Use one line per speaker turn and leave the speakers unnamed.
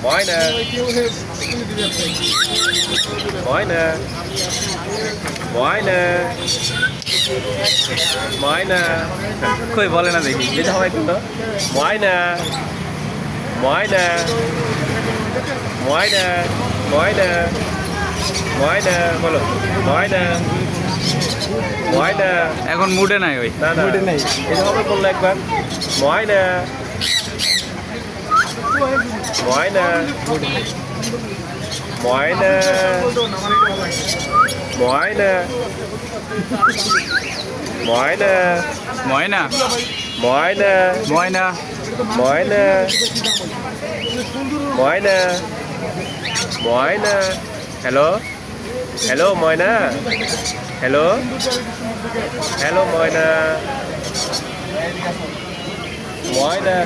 ময়না ময়না ময়না ময়না কই বলে না দেখি যেটা হয় কিন্তু ময়না ময়না ময়না ময়না ময়না বলো ময়না ময়না
এখন মুডে নাই ওই
না না
মুডে নাই।
এটা হবে বললো একবার ময়না ময়না ময়না ময়না ময়না
ময়না
ময়না
ময়না
ময়না ময়না ময়না হ্যালো হ্যালো ময়না হ্যালো হ্যালো ময়না ময়না